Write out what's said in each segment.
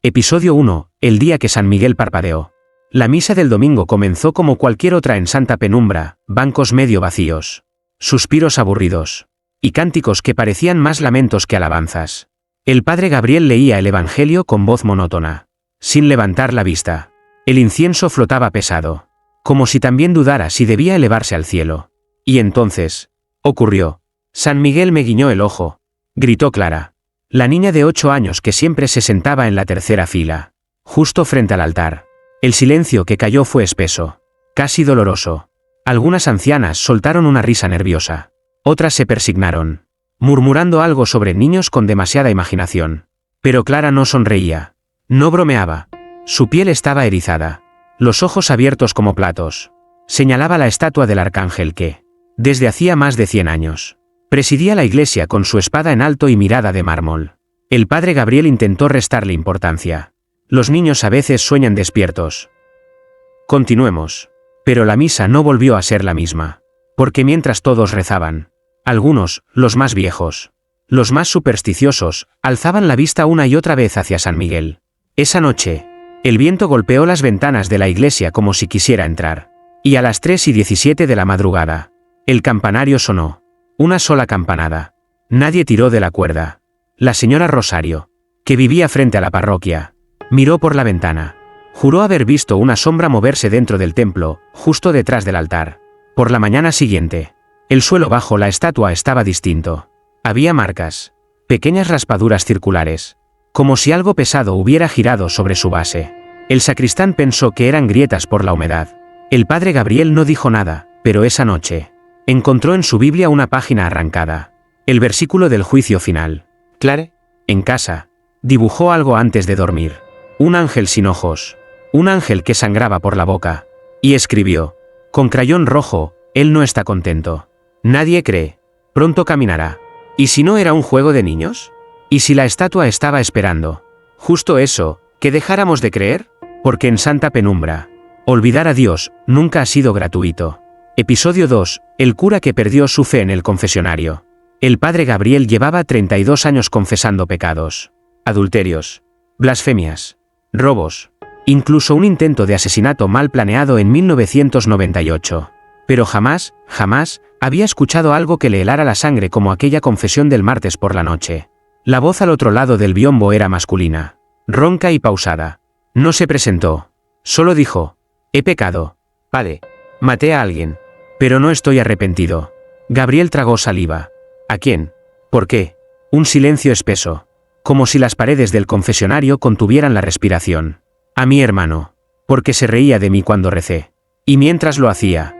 Episodio 1. El día que San Miguel parpadeó. La misa del domingo comenzó como cualquier otra en santa penumbra, bancos medio vacíos, suspiros aburridos, y cánticos que parecían más lamentos que alabanzas. El padre Gabriel leía el Evangelio con voz monótona, sin levantar la vista. El incienso flotaba pesado, como si también dudara si debía elevarse al cielo. Y entonces, ocurrió. San Miguel me guiñó el ojo, gritó Clara, la niña de 8 años que siempre se sentaba en la tercera fila, justo frente al altar. El silencio que cayó fue espeso, casi doloroso. Algunas ancianas soltaron una risa nerviosa. Otras se persignaron, murmurando algo sobre niños con demasiada imaginación. Pero Clara no sonreía, no bromeaba. Su piel estaba erizada, los ojos abiertos como platos. Señalaba la estatua del arcángel que, desde hacía más de 100 años, presidía la iglesia con su espada en alto y mirada de mármol. El padre Gabriel intentó restarle importancia. Los niños a veces sueñan despiertos. Continuemos. Pero la misa no volvió a ser la misma. Porque mientras todos rezaban, algunos, los más viejos, los más supersticiosos, alzaban la vista una y otra vez hacia San Miguel. Esa noche, el viento golpeó las ventanas de la iglesia como si quisiera entrar. Y a las 3:17 de la madrugada, el campanario sonó. Una sola campanada. Nadie tiró de la cuerda. La señora Rosario, que vivía frente a la parroquia, miró por la ventana. Juró haber visto una sombra moverse dentro del templo, justo detrás del altar. Por la mañana siguiente, el suelo bajo la estatua estaba distinto. Había marcas, pequeñas raspaduras circulares, como si algo pesado hubiera girado sobre su base. El sacristán pensó que eran grietas por la humedad. El padre Gabriel no dijo nada, pero esa noche encontró en su Biblia una página arrancada. El versículo del juicio final. Clare, en casa, dibujó algo antes de dormir. Un ángel sin ojos. Un ángel que sangraba por la boca. Y escribió, con crayón rojo, él no está contento. Nadie cree. Pronto caminará. ¿Y si no era un juego de niños? ¿Y si la estatua estaba esperando? Justo eso, que dejáramos de creer, porque en santa penumbra, olvidar a Dios nunca ha sido gratuito. Episodio 2. El cura que perdió su fe en el confesionario. El padre Gabriel llevaba 32 años confesando pecados, adulterios, blasfemias, robos, incluso un intento de asesinato mal planeado en 1998. Pero jamás había escuchado algo que le helara la sangre como aquella confesión del martes por la noche. La voz al otro lado del biombo era masculina, ronca y pausada. No se presentó, solo dijo, he pecado, padre, maté a alguien, pero no estoy arrepentido. Gabriel tragó saliva. ¿A quién? ¿Por qué? Un silencio espeso, como si las paredes del confesionario contuvieran la respiración. A mi hermano, porque se reía de mí cuando recé. Y mientras lo hacía,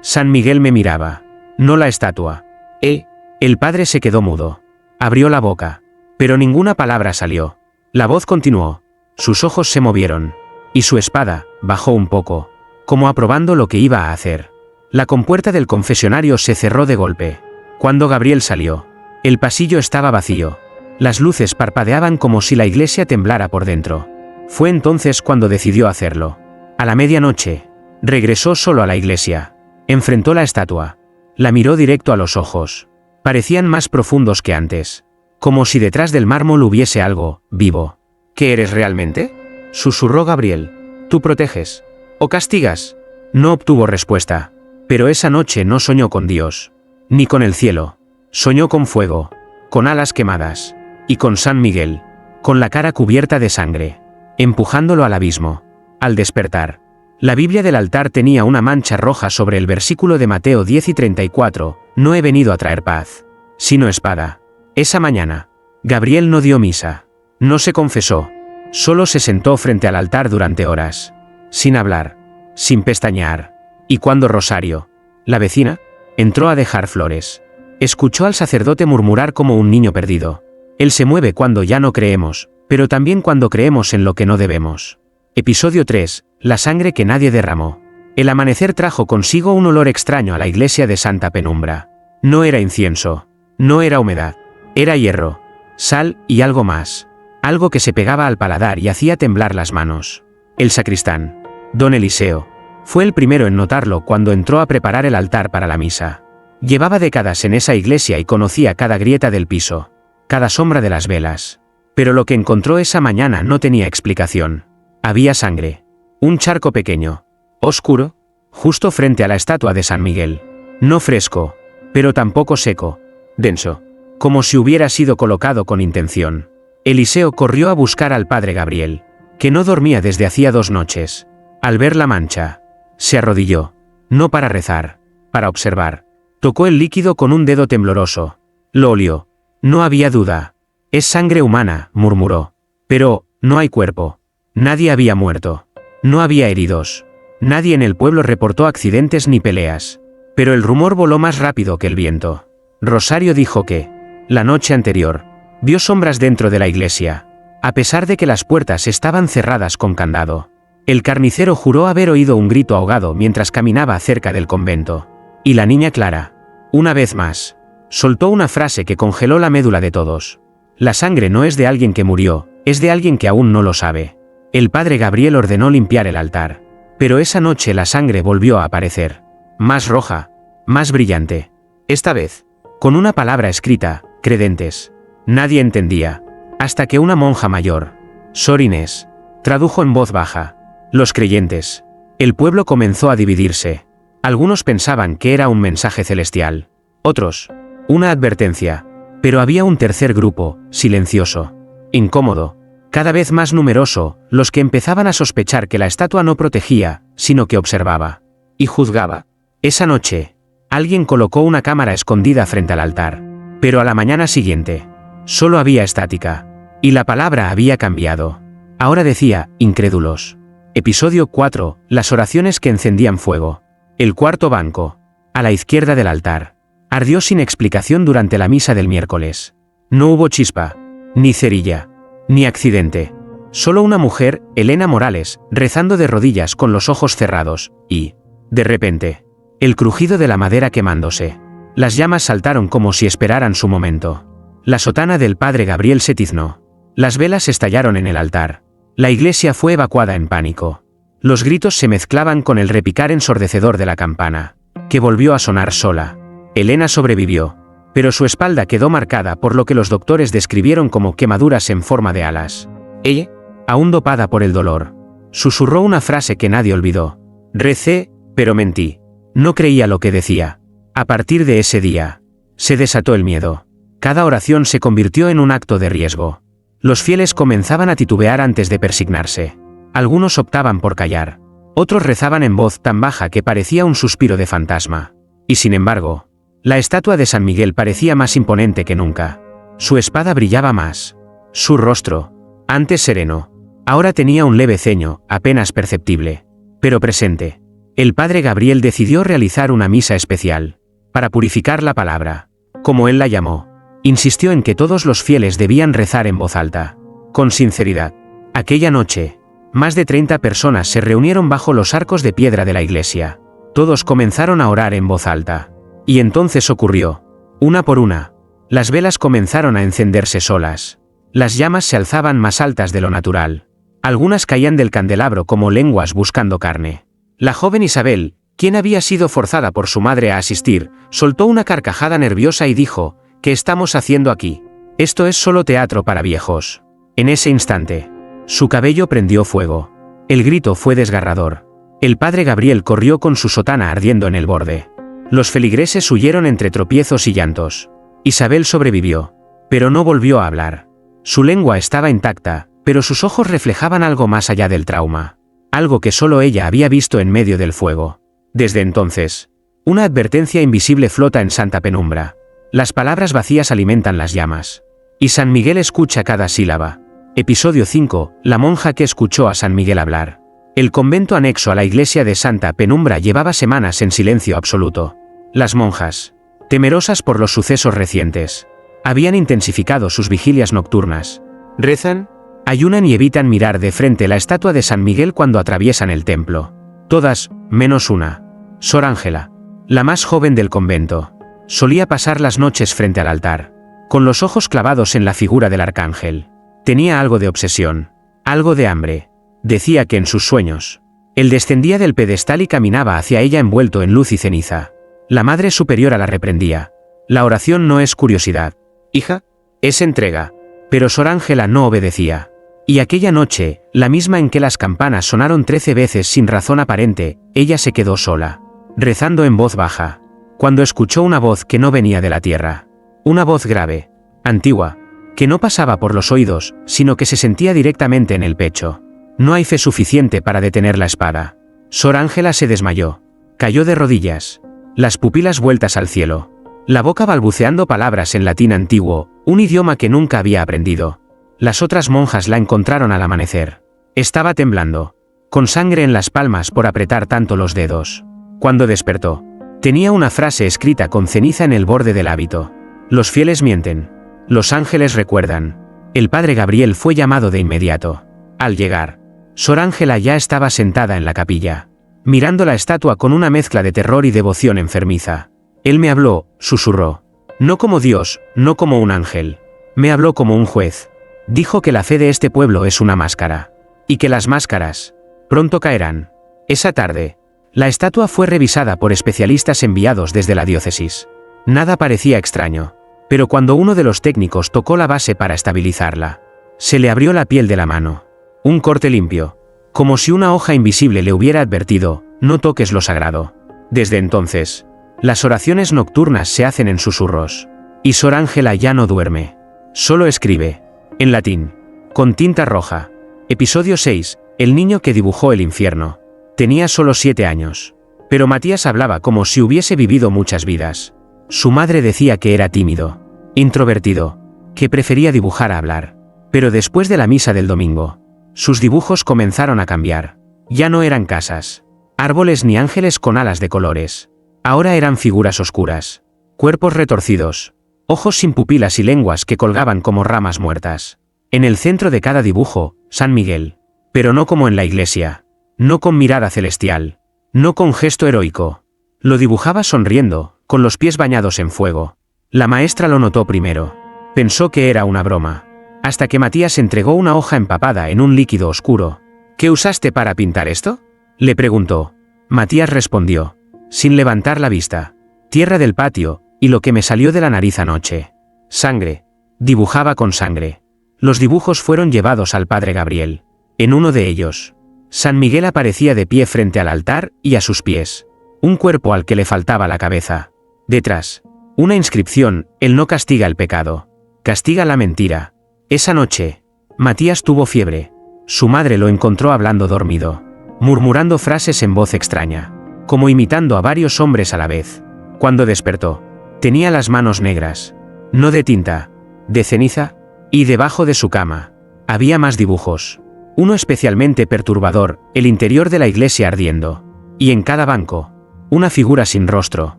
San Miguel me miraba, no la estatua. El padre se quedó mudo. Abrió la boca, pero ninguna palabra salió. La voz continuó, sus ojos se movieron, y su espada bajó un poco, como aprobando lo que iba a hacer. La compuerta del confesionario se cerró de golpe. Cuando Gabriel salió, el pasillo estaba vacío. Las luces parpadeaban como si la iglesia temblara por dentro. Fue entonces cuando decidió hacerlo. A la medianoche, regresó solo a la iglesia. Enfrentó la estatua. La miró directo a los ojos. Parecían más profundos que antes. Como si detrás del mármol hubiese algo, vivo. ¿Qué eres realmente?, susurró Gabriel. ¿Tú proteges o castigas? No obtuvo respuesta. Pero esa noche no soñó con Dios, ni con el cielo. Soñó con fuego, con alas quemadas, y con San Miguel, con la cara cubierta de sangre, empujándolo al abismo. Al despertar, la Biblia del altar tenía una mancha roja sobre el versículo de Mateo 10:34, no he venido a traer paz, sino espada. Esa mañana, Gabriel no dio misa, no se confesó, solo se sentó frente al altar durante horas, sin hablar, sin pestañear. Y cuando Rosario, la vecina, entró a dejar flores, escuchó al sacerdote murmurar como un niño perdido. Él se mueve cuando ya no creemos, pero también cuando creemos en lo que no debemos. Episodio 3. La sangre que nadie derramó. El amanecer trajo consigo un olor extraño a la iglesia de Santa Penumbra. No era incienso, no era humedad, era hierro, sal y algo más. Algo que se pegaba al paladar y hacía temblar las manos. El sacristán, don Eliseo, fue el primero en notarlo cuando entró a preparar el altar para la misa. Llevaba décadas en esa iglesia y conocía cada grieta del piso, cada sombra de las velas, Pero lo que encontró esa mañana no tenía explicación. Había sangre. Un charco pequeño, oscuro, justo frente a la estatua de San Miguel. No fresco, pero tampoco seco, denso, como si hubiera sido colocado con intención. Eliseo corrió a buscar al padre Gabriel, que no dormía desde hacía 2 noches. Al ver la mancha, se arrodilló, no para rezar, para observar. Tocó el líquido con un dedo tembloroso. Lo olió. No había duda. Es sangre humana, murmuró. Pero, no hay cuerpo. Nadie había muerto. No había heridos. Nadie en el pueblo reportó accidentes ni peleas. Pero el rumor voló más rápido que el viento. Rosario dijo que, la noche anterior, vio sombras dentro de la iglesia, a pesar de que las puertas estaban cerradas con candado. El carnicero juró haber oído un grito ahogado mientras caminaba cerca del convento. Y la niña Clara, una vez más, soltó una frase que congeló la médula de todos. La sangre no es de alguien que murió, es de alguien que aún no lo sabe. El padre Gabriel ordenó limpiar el altar. Pero esa noche la sangre volvió a aparecer. Más roja, más brillante. Esta vez, con una palabra escrita, credentes. Nadie entendía. Hasta que una monja mayor, Sor Inés, tradujo en voz baja. Los creyentes. El pueblo comenzó a dividirse. Algunos pensaban que era un mensaje celestial. Otros, una advertencia. Pero había un tercer grupo, silencioso, incómodo, cada vez más numeroso, los que empezaban a sospechar que la estatua no protegía, sino que observaba y juzgaba. Esa noche, alguien colocó una cámara escondida frente al altar. Pero a la mañana siguiente, solo había estática. Y la palabra había cambiado. Ahora decía, incrédulos. Episodio 4, las oraciones que encendían fuego. El cuarto banco, a la izquierda del altar, ardió sin explicación durante la misa del miércoles. No hubo chispa, ni cerilla, ni accidente. Solo una mujer, Elena Morales, rezando de rodillas con los ojos cerrados, y, de repente, el crujido de la madera quemándose. Las llamas saltaron como si esperaran su momento. La sotana del padre Gabriel se tiznó. Las velas estallaron en el altar. La iglesia fue evacuada en pánico. Los gritos se mezclaban con el repicar ensordecedor de la campana, que volvió a sonar sola. Elena sobrevivió, pero su espalda quedó marcada por lo que los doctores describieron como quemaduras en forma de alas. Ella, aún dopada por el dolor, susurró una frase que nadie olvidó. Recé, pero mentí. No creía lo que decía. A partir de ese día, se desató el miedo. Cada oración se convirtió en un acto de riesgo. Los fieles comenzaban a titubear antes de persignarse. Algunos optaban por callar. Otros rezaban en voz tan baja que parecía un suspiro de fantasma. Y sin embargo, la estatua de San Miguel parecía más imponente que nunca. Su espada brillaba más. Su rostro, antes sereno, ahora tenía un leve ceño, apenas perceptible, pero presente. El padre Gabriel decidió realizar una misa especial, para purificar la palabra, como él la llamó. Insistió en que todos los fieles debían rezar en voz alta, con sinceridad. Aquella noche, más de 30 personas se reunieron bajo los arcos de piedra de la iglesia. Todos comenzaron a orar en voz alta. Y entonces ocurrió. Una por una, las velas comenzaron a encenderse solas. Las llamas se alzaban más altas de lo natural. Algunas caían del candelabro como lenguas buscando carne. La joven Isabel, quien había sido forzada por su madre a asistir, soltó una carcajada nerviosa y dijo, ¿qué estamos haciendo aquí? Esto es solo teatro para viejos. En ese instante, su cabello prendió fuego. El grito fue desgarrador. El padre Gabriel corrió con su sotana ardiendo en el borde. Los feligreses huyeron entre tropiezos y llantos. Isabel sobrevivió, pero no volvió a hablar. Su lengua estaba intacta, pero sus ojos reflejaban algo más allá del trauma. Algo que solo ella había visto en medio del fuego. Desde entonces, una advertencia invisible flota en santa penumbra. Las palabras vacías alimentan las llamas. Y San Miguel escucha cada sílaba. Episodio 5, la monja que escuchó a San Miguel hablar. El convento anexo a la iglesia de Santa Penumbra llevaba semanas en silencio absoluto. Las monjas, temerosas por los sucesos recientes, habían intensificado sus vigilias nocturnas. Rezan, ayunan y evitan mirar de frente la estatua de San Miguel cuando atraviesan el templo. Todas, menos una. Sor Ángela, la más joven del convento, solía pasar las noches frente al altar, con los ojos clavados en la figura del arcángel. Tenía algo de obsesión, algo de hambre. Decía que en sus sueños, él descendía del pedestal y caminaba hacia ella envuelto en luz y ceniza. La Madre Superiora la reprendía. La oración no es curiosidad, hija, es entrega. Pero Sor Ángela no obedecía. Y aquella noche, la misma en que las campanas sonaron 13 veces sin razón aparente, ella se quedó sola, rezando en voz baja, cuando escuchó una voz que no venía de la tierra. Una voz grave, antigua, que no pasaba por los oídos, sino que se sentía directamente en el pecho. No hay fe suficiente para detener la espada. Sor Ángela se desmayó. Cayó de rodillas, las pupilas vueltas al cielo, la boca balbuceando palabras en latín antiguo, un idioma que nunca había aprendido. Las otras monjas la encontraron al amanecer. Estaba temblando, con sangre en las palmas por apretar tanto los dedos. Cuando despertó, tenía una frase escrita con ceniza en el borde del hábito. Los fieles mienten. Los ángeles recuerdan. El padre Gabriel fue llamado de inmediato. Al llegar, Sor Ángela ya estaba sentada en la capilla, mirando la estatua con una mezcla de terror y devoción enfermiza. Él me habló, susurró. No como Dios, no como un ángel. Me habló como un juez. Dijo que la fe de este pueblo es una máscara. Y que las máscaras pronto caerán. Esa tarde, la estatua fue revisada por especialistas enviados desde la diócesis. Nada parecía extraño. Pero cuando uno de los técnicos tocó la base para estabilizarla, se le abrió la piel de la mano. Un corte limpio. Como si una hoja invisible le hubiera advertido, no toques lo sagrado. Desde entonces, las oraciones nocturnas se hacen en susurros. Y Sor Ángela ya no duerme. Solo escribe. En latín. Con tinta roja. Episodio 6. El niño que dibujó el infierno. Tenía solo 7 años. Pero Matías hablaba como si hubiese vivido muchas vidas. Su madre decía que era tímido, introvertido, que prefería dibujar a hablar. Pero después de la misa del domingo, sus dibujos comenzaron a cambiar. Ya no eran casas, árboles ni ángeles con alas de colores. Ahora eran figuras oscuras, cuerpos retorcidos, ojos sin pupilas y lenguas que colgaban como ramas muertas. En el centro de cada dibujo, San Miguel. Pero no como en la iglesia, no con mirada celestial, no con gesto heroico. Lo dibujaba sonriendo, con los pies bañados en fuego. La maestra lo notó primero. Pensó que era una broma. Hasta que Matías entregó una hoja empapada en un líquido oscuro. ¿Qué usaste para pintar esto?, le preguntó. Matías respondió, sin levantar la vista. Tierra del patio, y lo que me salió de la nariz anoche. Sangre. Dibujaba con sangre. Los dibujos fueron llevados al padre Gabriel. En uno de ellos, San Miguel aparecía de pie frente al altar y a sus pies un cuerpo al que le faltaba la cabeza. Detrás, una inscripción: Él no castiga el pecado, castiga la mentira. Esa noche, Matías tuvo fiebre. Su madre lo encontró hablando dormido, murmurando frases en voz extraña, como imitando a varios hombres a la vez. Cuando despertó, tenía las manos negras, no de tinta, de ceniza, y debajo de su cama había más dibujos. Uno especialmente perturbador, el interior de la iglesia ardiendo. Y en cada banco, una figura sin rostro.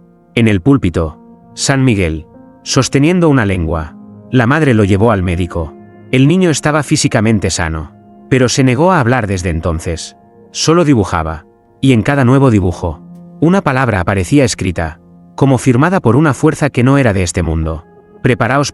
En el púlpito, San Miguel, sosteniendo una lengua. La madre lo llevó al médico. El niño estaba físicamente sano, pero se negó a hablar desde entonces. Solo dibujaba. Y en cada nuevo dibujo, una palabra aparecía escrita, como firmada por una fuerza que no era de este mundo. Preparaos.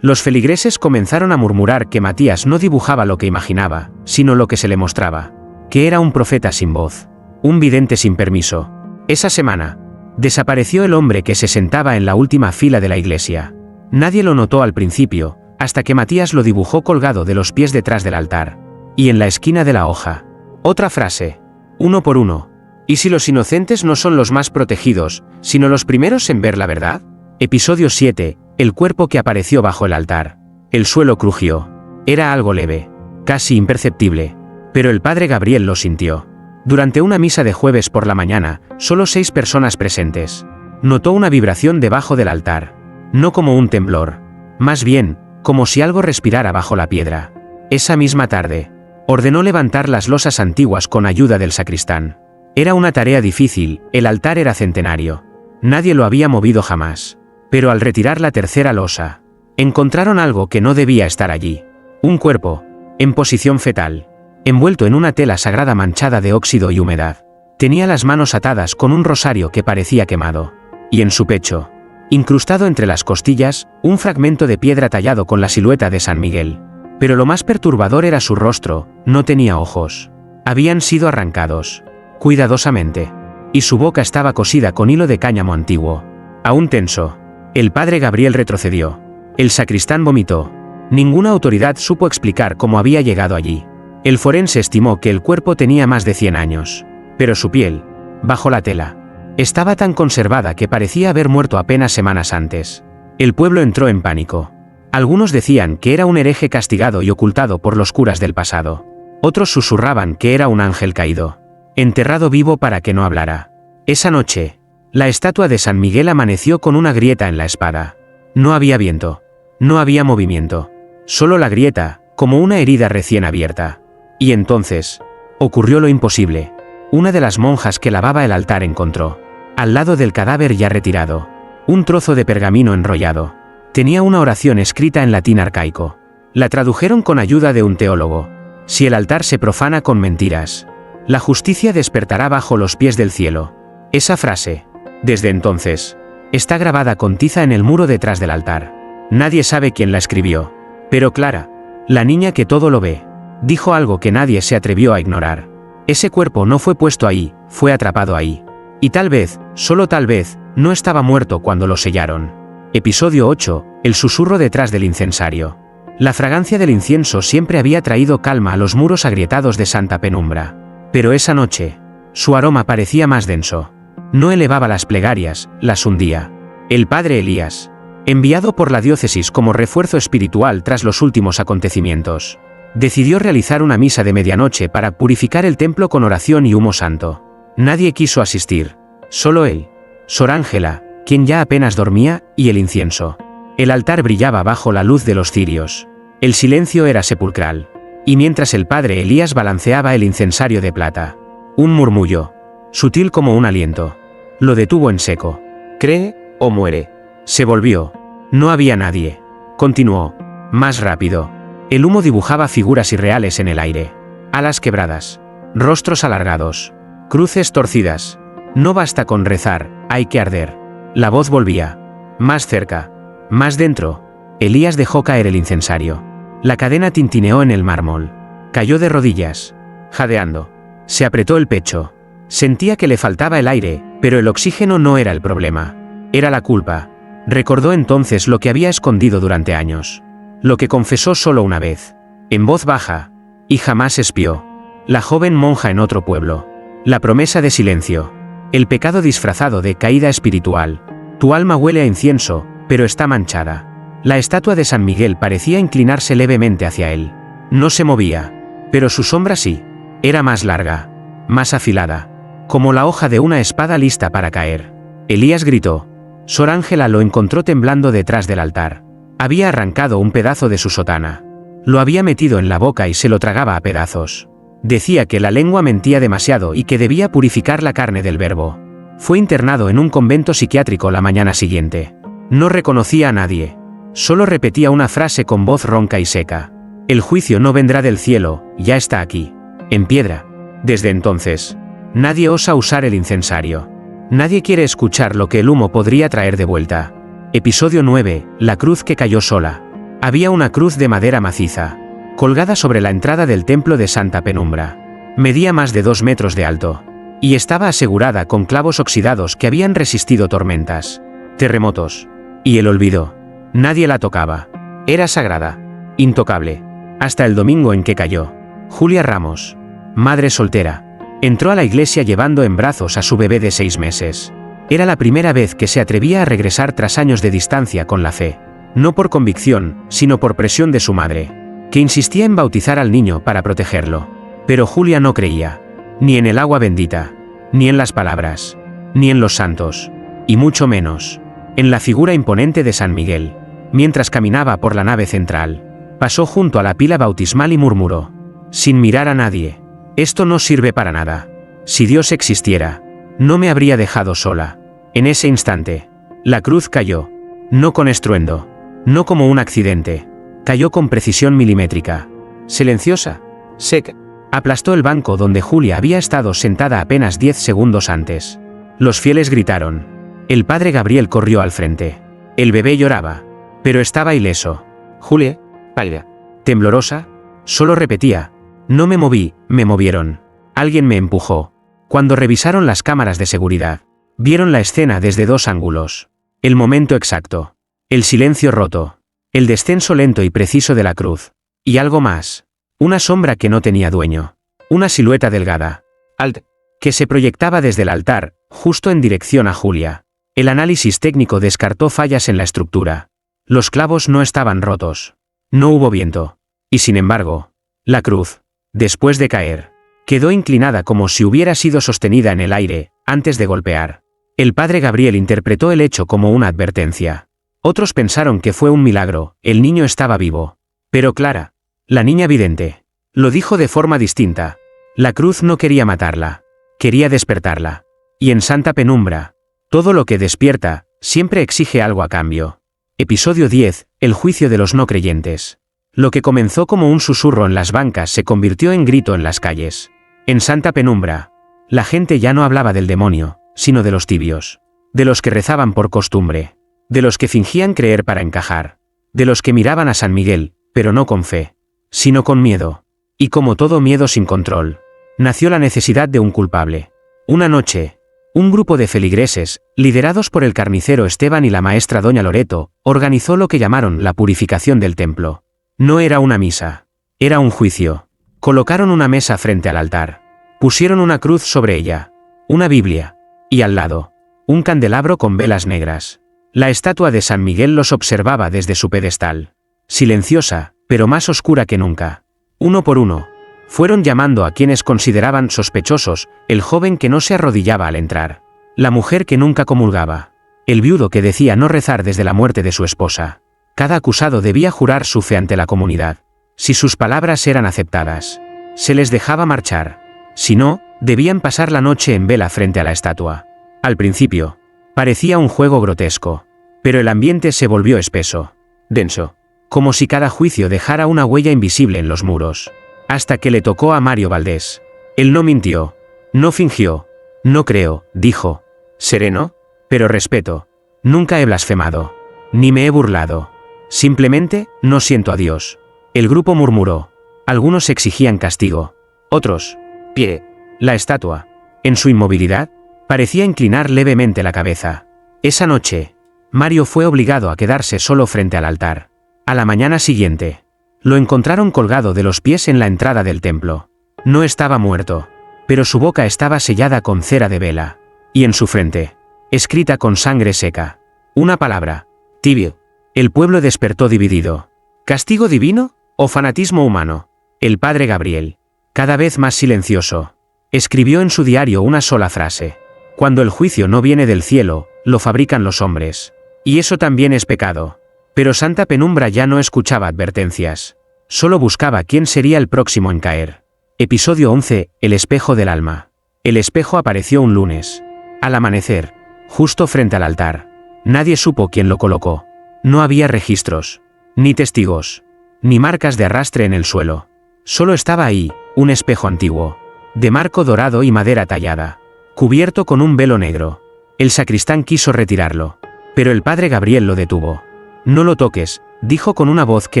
Los feligreses comenzaron a murmurar que Matías no dibujaba lo que imaginaba, sino lo que se le mostraba. Que era un profeta sin voz, un vidente sin permiso. Esa semana, desapareció el hombre que se sentaba en la última fila de la iglesia. Nadie lo notó al principio, hasta que Matías lo dibujó colgado de los pies detrás del altar. Y en la esquina de la hoja, otra frase: uno por uno. ¿Y si los inocentes no son los más protegidos, sino los primeros en ver la verdad? Episodio 7. El cuerpo que apareció bajo el altar. El suelo crujió. Era algo leve, casi imperceptible, pero el padre Gabriel lo sintió. Durante una misa de jueves por la mañana, solo 6 personas presentes. Notó una vibración debajo del altar. No como un temblor, más bien, como si algo respirara bajo la piedra. Esa misma tarde, ordenó levantar las losas antiguas con ayuda del sacristán. Era una tarea difícil, el altar era centenario. Nadie lo había movido jamás. Pero al retirar la tercera losa, encontraron algo que no debía estar allí. Un cuerpo, en posición fetal, envuelto en una tela sagrada manchada de óxido y humedad. Tenía las manos atadas con un rosario que parecía quemado. Y en su pecho, incrustado entre las costillas, un fragmento de piedra tallado con la silueta de San Miguel. Pero lo más perturbador era su rostro, no tenía ojos. Habían sido arrancados, cuidadosamente. Y su boca estaba cosida con hilo de cáñamo antiguo. Aún tenso, el padre Gabriel retrocedió. El sacristán vomitó. Ninguna autoridad supo explicar cómo había llegado allí. El forense estimó que el cuerpo tenía más de 100 años. Pero su piel, bajo la tela, estaba tan conservada que parecía haber muerto apenas semanas antes. El pueblo entró en pánico. Algunos decían que era un hereje castigado y ocultado por los curas del pasado. Otros susurraban que era un ángel caído, enterrado vivo para que no hablara. Esa noche, la estatua de San Miguel amaneció con una grieta en la espada. No había viento. No había movimiento. Solo la grieta, como una herida recién abierta. Y entonces, ocurrió lo imposible. Una de las monjas que lavaba el altar encontró, al lado del cadáver ya retirado, un trozo de pergamino enrollado. Tenía una oración escrita en latín arcaico. La tradujeron con ayuda de un teólogo. Si el altar se profana con mentiras, la justicia despertará bajo los pies del cielo. Esa frase, desde entonces, está grabada con tiza en el muro detrás del altar. Nadie sabe quién la escribió. Pero Clara, la niña que todo lo ve, dijo algo que nadie se atrevió a ignorar. Ese cuerpo no fue puesto ahí, fue atrapado ahí. Y tal vez, solo tal vez, no estaba muerto cuando lo sellaron. Episodio 8, el susurro detrás del incensario. La fragancia del incienso siempre había traído calma a los muros agrietados de Santa Penumbra. Pero esa noche, su aroma parecía más denso. No elevaba las plegarias, las hundía. El padre Elías, enviado por la diócesis como refuerzo espiritual tras los últimos acontecimientos, decidió realizar una misa de medianoche para purificar el templo con oración y humo santo. Nadie quiso asistir, solo él, Sor Ángela, quien ya apenas dormía, y el incienso. El altar brillaba bajo la luz de los cirios. El silencio era sepulcral. Y mientras el padre Elías balanceaba el incensario de plata, un murmullo, sutil como un aliento, lo detuvo en seco. «Cree, o muere». Se volvió. No había nadie. Continuó. Más rápido. El humo dibujaba figuras irreales en el aire. Alas quebradas. Rostros alargados. Cruces torcidas. No basta con rezar, hay que arder. La voz volvía. Más cerca. Más dentro. Elías dejó caer el incensario. La cadena tintineó en el mármol. Cayó de rodillas, jadeando. Se apretó el pecho. Sentía que le faltaba el aire, pero el oxígeno no era el problema. Era la culpa. Recordó entonces lo que había escondido durante años. Lo que confesó solo una vez. En voz baja. Y jamás espió. La joven monja en otro pueblo. La promesa de silencio. El pecado disfrazado de caída espiritual. Tu alma huele a incienso, pero está manchada. La estatua de San Miguel parecía inclinarse levemente hacia él. No se movía. Pero su sombra sí. Era más larga. Más afilada. Como la hoja de una espada lista para caer. Elías gritó. Sor Ángela lo encontró temblando detrás del altar. Había arrancado un pedazo de su sotana. Lo había metido en la boca y se lo tragaba a pedazos. Decía que la lengua mentía demasiado y que debía purificar la carne del verbo. Fue internado en un convento psiquiátrico la mañana siguiente. No reconocía a nadie. Solo repetía una frase con voz ronca y seca. El juicio no vendrá del cielo, ya está aquí. En piedra. Desde entonces, nadie osa usar el incensario. Nadie quiere escuchar lo que el humo podría traer de vuelta. Episodio 9, la cruz que cayó sola. Había una cruz de madera maciza, colgada sobre la entrada del templo de Santa Penumbra. Medía más de 2 metros de alto. Y estaba asegurada con clavos oxidados que habían resistido tormentas, terremotos y el olvido. Nadie la tocaba. Era sagrada, intocable. Hasta el domingo en que cayó. Julia Ramos, madre soltera, entró a la iglesia llevando en brazos a su bebé de 6 meses. Era la primera vez que se atrevía a regresar tras años de distancia con la fe. No por convicción, sino por presión de su madre, que insistía en bautizar al niño para protegerlo. Pero Julia no creía. Ni en el agua bendita, ni en las palabras, ni en los santos, y mucho menos en la figura imponente de San Miguel. Mientras caminaba por la nave central, pasó junto a la pila bautismal y murmuró, sin mirar a nadie: esto no sirve para nada. Si Dios existiera, no me habría dejado sola. En ese instante, la cruz cayó. No con estruendo, no como un accidente. Cayó con precisión milimétrica, silenciosa, seca. Aplastó el banco donde Julia había estado sentada apenas 10 segundos antes. Los fieles gritaron. El padre Gabriel corrió al frente. El bebé lloraba, pero estaba ileso. Julia, pálida, temblorosa, solo repetía: no me moví, me movieron. Alguien me empujó. Cuando revisaron las cámaras de seguridad, vieron la escena desde 2 ángulos. El momento exacto. El silencio roto. el descenso lento y preciso de la cruz. Y algo más. Una sombra que no tenía dueño. Una silueta delgada, alta, que se proyectaba desde el altar, justo en dirección a Julia. El análisis técnico descartó fallas en la estructura. Los clavos no estaban rotos. No hubo viento. Y sin embargo, la cruz, después de caer, quedó inclinada como si hubiera sido sostenida en el aire, antes de golpear. El padre Gabriel interpretó el hecho como una advertencia. Otros pensaron que fue un milagro, el niño estaba vivo. Pero Clara, la niña vidente, lo dijo de forma distinta. La cruz no quería matarla, quería despertarla. Y en santa penumbra, todo lo que despierta, siempre exige algo a cambio. Episodio 10, el juicio de los no creyentes. Lo que comenzó como un susurro en las bancas se convirtió en grito en las calles. En santa penumbra, la gente ya no hablaba del demonio, sino de los tibios. De los que rezaban por costumbre. De los que fingían creer para encajar. De los que miraban a San Miguel, pero no con fe, sino con miedo. Y como todo miedo sin control, nació la necesidad de un culpable. Una noche, un grupo de feligreses, liderados por el carnicero Esteban y la maestra doña Loreto, organizó lo que llamaron la purificación del templo. No era una misa, era un juicio. Colocaron una mesa frente al altar. Pusieron una cruz sobre ella, una Biblia, y al lado, un candelabro con velas negras. La estatua de San Miguel los observaba desde su pedestal. Silenciosa, pero más oscura que nunca. Uno por uno, fueron llamando a quienes consideraban sospechosos, el joven que no se arrodillaba al entrar, la mujer que nunca comulgaba, el viudo que decía no rezar desde la muerte de su esposa. Cada acusado debía jurar su fe ante la comunidad. Si sus palabras eran aceptadas, se les dejaba marchar. Si no, debían pasar la noche en vela frente a la estatua. Al principio, parecía un juego grotesco, pero el ambiente se volvió espeso, denso, como si cada juicio dejara una huella invisible en los muros. Hasta que le tocó a Mario Valdés. Él no mintió, no fingió, no creo, dijo, sereno, pero respeto. Nunca he blasfemado, ni me he burlado. Simplemente, no siento a Dios. El grupo murmuró. Algunos exigían castigo. Otros, pie. La estatua, en su inmovilidad, parecía inclinar levemente la cabeza. Esa noche, Mario fue obligado a quedarse solo frente al altar. A la mañana siguiente, lo encontraron colgado de los pies en la entrada del templo. No estaba muerto, pero su boca estaba sellada con cera de vela. Y en su frente, escrita con sangre seca, una palabra, tibio. El pueblo despertó dividido. ¿Castigo divino o fanatismo humano? El padre Gabriel, cada vez más silencioso, escribió en su diario una sola frase. Cuando el juicio no viene del cielo, lo fabrican los hombres. Y eso también es pecado. Pero Santa Penumbra ya no escuchaba advertencias. Solo buscaba quién sería el próximo en caer. Episodio 11, el espejo del alma. El espejo apareció un lunes. Al amanecer, justo frente al altar. Nadie supo quién lo colocó. No había registros, ni testigos, ni marcas de arrastre en el suelo. Solo estaba ahí, un espejo antiguo, de marco dorado y madera tallada, cubierto con un velo negro. El sacristán quiso retirarlo, pero el padre Gabriel lo detuvo. No lo toques, dijo con una voz que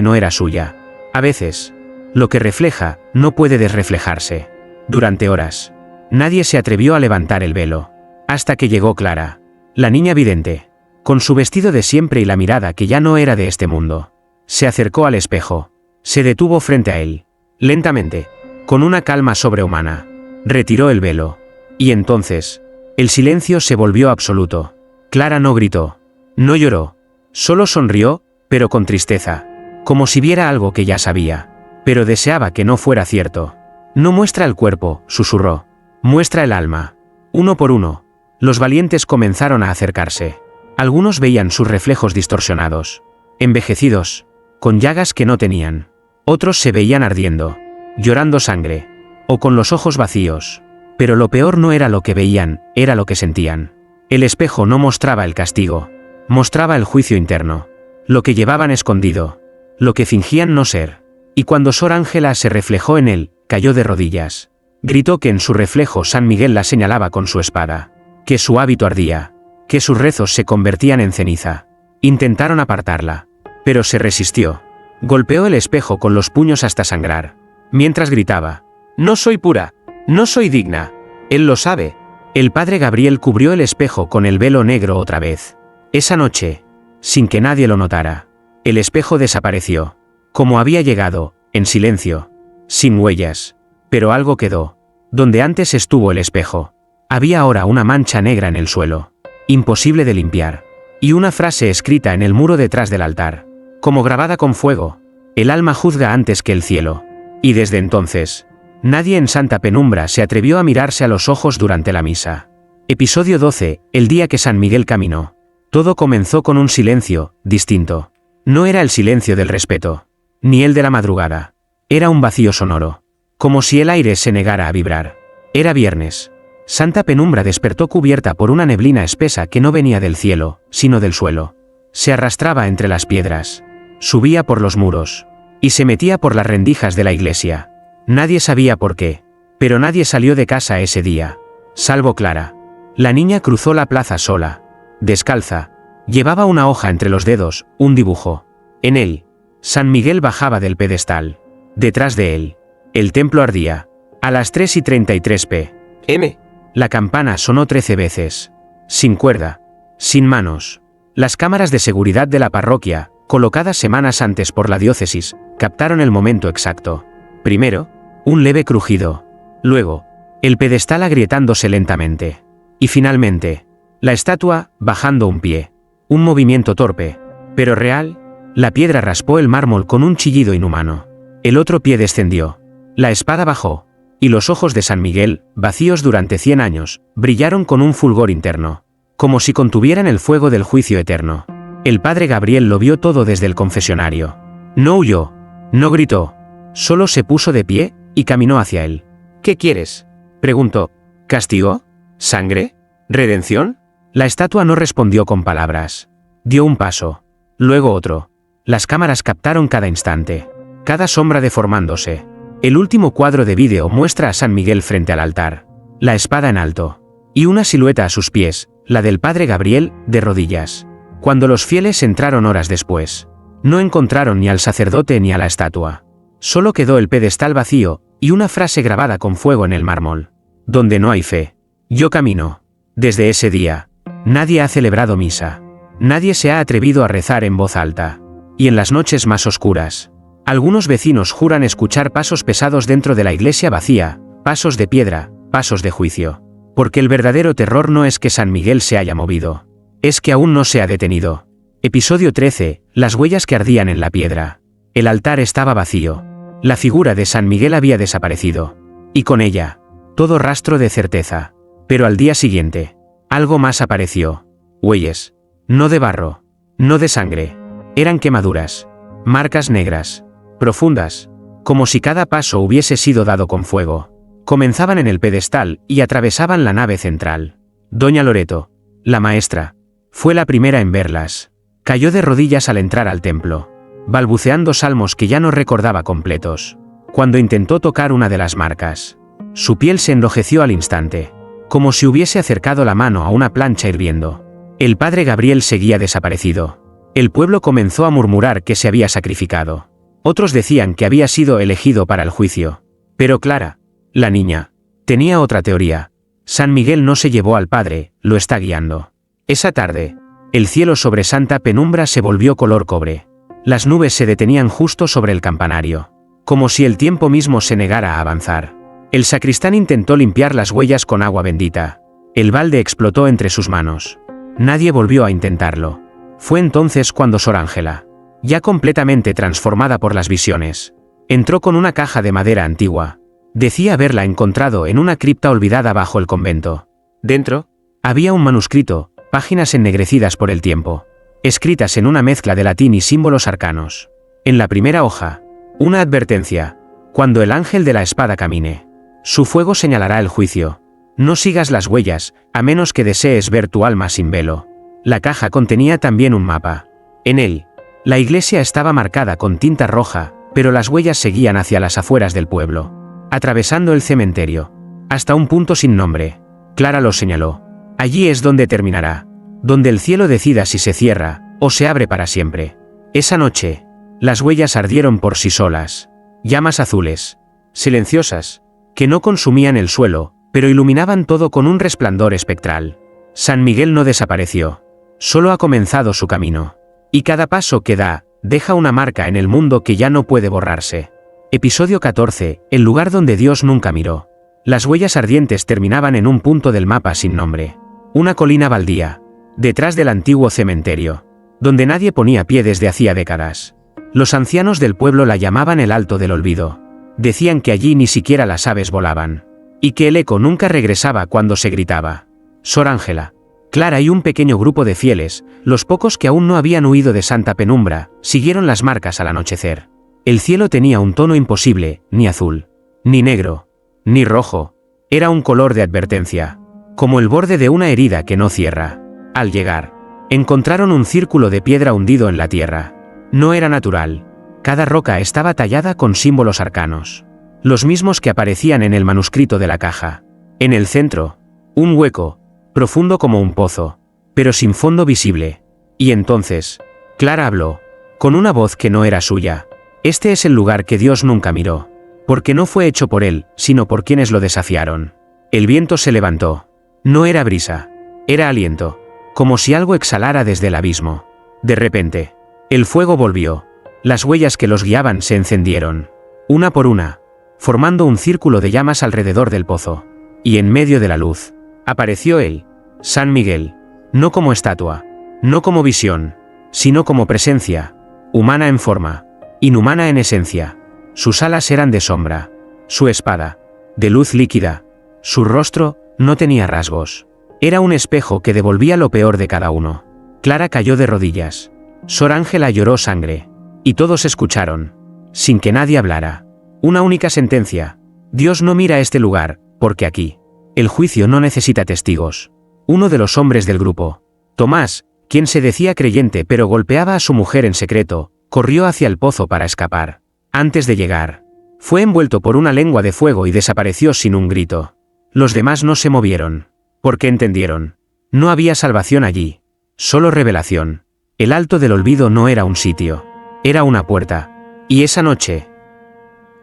no era suya. A veces, lo que refleja, no puede desreflejarse. Durante horas, nadie se atrevió a levantar el velo, hasta que llegó Clara, la niña vidente, con su vestido de siempre y la mirada que ya no era de este mundo. Se acercó al espejo, se detuvo frente a él, lentamente, con una calma sobrehumana. Retiró el velo, y entonces, el silencio se volvió absoluto. Clara no gritó, no lloró, solo sonrió, pero con tristeza, como si viera algo que ya sabía, pero deseaba que no fuera cierto. No muestra el cuerpo, susurró, muestra el alma. Uno por uno, los valientes comenzaron a acercarse. Algunos veían sus reflejos distorsionados, envejecidos, con llagas que no tenían. Otros se veían ardiendo, llorando sangre, o con los ojos vacíos. Pero lo peor no era lo que veían, era lo que sentían. El espejo no mostraba el castigo, mostraba el juicio interno, lo que llevaban escondido, lo que fingían no ser. Y cuando Sor Ángela se reflejó en él, cayó de rodillas. Gritó que en su reflejo San Miguel la señalaba con su espada, que su hábito ardía, que sus rezos se convertían en ceniza. Intentaron apartarla, pero se resistió. Golpeó el espejo con los puños hasta sangrar, mientras gritaba, «No soy pura, no soy digna, él lo sabe». El padre Gabriel cubrió el espejo con el velo negro otra vez. Esa noche, sin que nadie lo notara, El espejo desapareció. Como había llegado, en silencio, sin huellas. Pero algo quedó. Donde antes estuvo el espejo, había ahora una mancha negra en el suelo, imposible de limpiar. Y una frase escrita en el muro detrás del altar, como grabada con fuego: el alma juzga antes que el cielo. Y desde entonces, nadie en Santa Penumbra se atrevió a mirarse a los ojos durante la misa. Episodio 12, el día que San Miguel caminó. Todo comenzó con un silencio distinto. No era el silencio del respeto, ni el de la madrugada. Era un vacío sonoro, como si el aire se negara a vibrar. Era viernes. Santa Penumbra despertó cubierta por una neblina espesa que no venía del cielo, sino del suelo. Se arrastraba entre las piedras, subía por los muros, y se metía por las rendijas de la iglesia. Nadie sabía por qué, pero nadie salió de casa ese día, salvo Clara. La niña cruzó la plaza sola, descalza. Llevaba una hoja entre los dedos, un dibujo. En él, San Miguel bajaba del pedestal. Detrás de él, el templo ardía. A las 3:33 p.m. La campana sonó 13 veces. Sin cuerda, sin manos. Las cámaras de seguridad de la parroquia, colocadas semanas antes por la diócesis, captaron el momento exacto. Primero, un leve crujido. Luego, el pedestal agrietándose lentamente. Y finalmente, la estatua bajando un pie. Un movimiento torpe, pero real. La piedra raspó el mármol con un chillido inhumano. El otro pie descendió. La espada bajó. Y los ojos de San Miguel, vacíos durante 100 años, brillaron con un fulgor interno, como si contuvieran el fuego del juicio eterno. El padre Gabriel lo vio todo desde el confesionario. No huyó, no gritó, solo se puso de pie y caminó hacia él. ¿Qué quieres?, preguntó. ¿Castigo? ¿Sangre? ¿Redención? La estatua no respondió con palabras. Dio un paso, luego otro. Las cámaras captaron cada instante, cada sombra deformándose. El último cuadro de vídeo muestra a San Miguel frente al altar, la espada en alto, y una silueta a sus pies, la del padre Gabriel, de rodillas. Cuando los fieles entraron horas después, no encontraron ni al sacerdote ni a la estatua. Solo quedó el pedestal vacío, y una frase grabada con fuego en el mármol. Donde no hay fe, yo camino. Desde ese día, nadie ha celebrado misa. Nadie se ha atrevido a rezar en voz alta. Y en las noches más oscuras, algunos vecinos juran escuchar pasos pesados dentro de la iglesia vacía, pasos de piedra, pasos de juicio. Porque el verdadero terror no es que San Miguel se haya movido, es que aún no se ha detenido. Episodio 13, las huellas que ardían en la piedra. El altar estaba vacío. La figura de San Miguel había desaparecido. Y con ella, todo rastro de certeza. Pero al día siguiente, algo más apareció. Huellas. No de barro, no de sangre. Eran quemaduras. Marcas negras. Profundas, como si cada paso hubiese sido dado con fuego. Comenzaban en el pedestal y atravesaban la nave central. Doña Loreto, la maestra, fue la primera en verlas. Cayó de rodillas al entrar al templo, balbuceando salmos que ya no recordaba completos. Cuando intentó tocar una de las marcas, su piel se enrojeció al instante, como si hubiese acercado la mano a una plancha hirviendo. El padre Gabriel seguía desaparecido. El pueblo comenzó a murmurar que se había sacrificado. Otros decían que había sido elegido para el juicio. Pero Clara, la niña, tenía otra teoría. San Miguel no se llevó al padre, lo está guiando. Esa tarde, el cielo sobre Santa Penumbra se volvió color cobre. Las nubes se detenían justo sobre el campanario, como si el tiempo mismo se negara a avanzar. El sacristán intentó limpiar las huellas con agua bendita. El balde explotó entre sus manos. Nadie volvió a intentarlo. Fue entonces cuando Sor Ángela, ya completamente transformada por las visiones, entró con una caja de madera antigua. Decía haberla encontrado en una cripta olvidada bajo el convento. Dentro, había un manuscrito, páginas ennegrecidas por el tiempo, escritas en una mezcla de latín y símbolos arcanos. En la primera hoja, una advertencia: cuando el ángel de la espada camine, su fuego señalará el juicio. No sigas las huellas, a menos que desees ver tu alma sin velo. La caja contenía también un mapa. En él, la iglesia estaba marcada con tinta roja, pero las huellas seguían hacia las afueras del pueblo, atravesando el cementerio, hasta un punto sin nombre. Clara lo señaló. Allí es donde terminará, donde el cielo decida si se cierra, o se abre para siempre. Esa noche, las huellas ardieron por sí solas. Llamas azules, silenciosas, que no consumían el suelo, pero iluminaban todo con un resplandor espectral. San Miguel no desapareció. Solo ha comenzado su camino. Y cada paso que da, deja una marca en el mundo que ya no puede borrarse. Episodio 14, el lugar donde Dios nunca miró. Las huellas ardientes terminaban en un punto del mapa sin nombre. Una colina baldía, detrás del antiguo cementerio, donde nadie ponía pie desde hacía décadas. Los ancianos del pueblo la llamaban el Alto del Olvido. Decían que allí ni siquiera las aves volaban, y que el eco nunca regresaba cuando se gritaba. Sor Ángela, Clara y un pequeño grupo de fieles, los pocos que aún no habían huido de Santa Penumbra, siguieron las marcas al anochecer. El cielo tenía un tono imposible, ni azul, ni negro, ni rojo. Era un color de advertencia, como el borde de una herida que no cierra. Al llegar, encontraron un círculo de piedra hundido en la tierra. No era natural. Cada roca estaba tallada con símbolos arcanos, los mismos que aparecían en el manuscrito de la caja. En el centro, un hueco, profundo como un pozo, pero sin fondo visible. Y entonces, Clara habló, con una voz que no era suya. Este es el lugar que Dios nunca miró, porque no fue hecho por él, sino por quienes lo desafiaron. El viento se levantó. No era brisa, era aliento, como si algo exhalara desde el abismo. De repente, el fuego volvió. Las huellas que los guiaban se encendieron, una por una, formando un círculo de llamas alrededor del pozo. Y en medio de la luz, apareció él, San Miguel, no como estatua, no como visión, sino como presencia, humana en forma, inhumana en esencia. Sus alas eran de sombra, su espada, de luz líquida, su rostro no tenía rasgos. Era un espejo que devolvía lo peor de cada uno. Clara cayó de rodillas. Sor Ángela lloró sangre. Y todos escucharon, sin que nadie hablara, una única sentencia: Dios no mira este lugar, porque aquí, el juicio no necesita testigos. Uno de los hombres del grupo, Tomás, quien se decía creyente pero golpeaba a su mujer en secreto, corrió hacia el pozo para escapar. Antes de llegar, fue envuelto por una lengua de fuego y desapareció sin un grito. Los demás no se movieron, porque entendieron. No había salvación allí, solo revelación. El Alto del Olvido no era un sitio. Era una puerta. Y esa noche,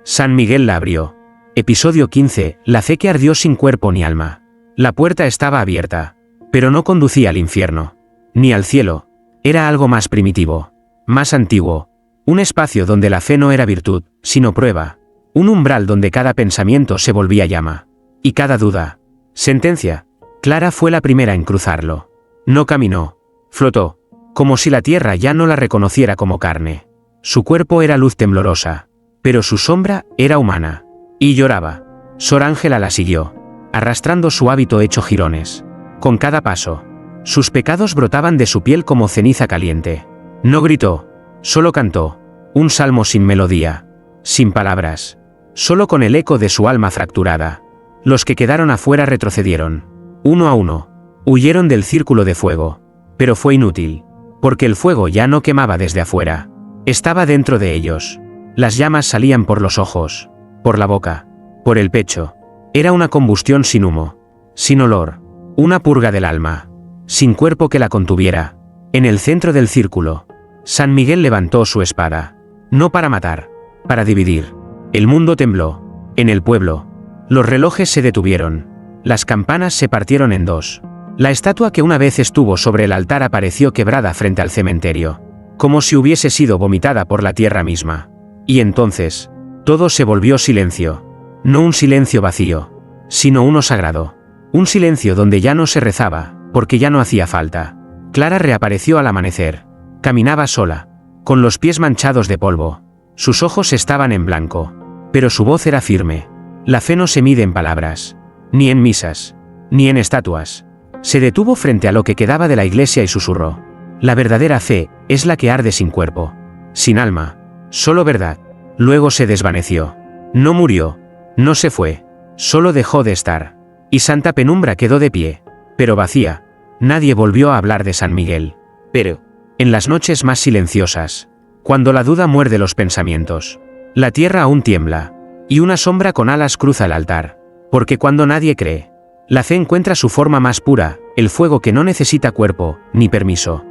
San Miguel la abrió. Episodio 15, la fe que ardió sin cuerpo ni alma. La puerta estaba abierta, pero no conducía al infierno, ni al cielo. Era algo más primitivo, más antiguo. Un espacio donde la fe no era virtud, sino prueba. Un umbral donde cada pensamiento se volvía llama. Y cada duda, sentencia. Clara fue la primera en cruzarlo. No caminó, flotó, como si la tierra ya no la reconociera como carne. Su cuerpo era luz temblorosa, pero su sombra era humana. Y lloraba. Sor Ángela la siguió, arrastrando su hábito hecho jirones. Con cada paso, sus pecados brotaban de su piel como ceniza caliente. No gritó, solo cantó, un salmo sin melodía, sin palabras, solo con el eco de su alma fracturada. Los que quedaron afuera retrocedieron, uno a uno, huyeron del círculo de fuego. Pero fue inútil, porque el fuego ya no quemaba desde afuera. Estaba dentro de ellos. Las llamas salían por los ojos, por la boca, por el pecho. Era una combustión sin humo, sin olor, una purga del alma, sin cuerpo que la contuviera. En el centro del círculo, San Miguel levantó su espada, no para matar, para dividir. El mundo tembló. En el pueblo, los relojes se detuvieron, las campanas se partieron en dos. La estatua que una vez estuvo sobre el altar apareció quebrada frente al cementerio, como si hubiese sido vomitada por la tierra misma. Y entonces, todo se volvió silencio. No un silencio vacío, sino uno sagrado. Un silencio donde ya no se rezaba, porque ya no hacía falta. Clara reapareció al amanecer. Caminaba sola, con los pies manchados de polvo. Sus ojos estaban en blanco, pero su voz era firme. La fe no se mide en palabras, ni en misas, ni en estatuas. Se detuvo frente a lo que quedaba de la iglesia y susurró: la verdadera fe es la que arde sin cuerpo, sin alma, solo verdad. Luego se desvaneció. No murió, no se fue, solo dejó de estar. Y Santa Penumbra quedó de pie, pero vacía. Nadie volvió a hablar de San Miguel. Pero, en las noches más silenciosas, cuando la duda muerde los pensamientos, la tierra aún tiembla, y una sombra con alas cruza el altar. Porque cuando nadie cree, la fe encuentra su forma más pura, el fuego que no necesita cuerpo, ni permiso.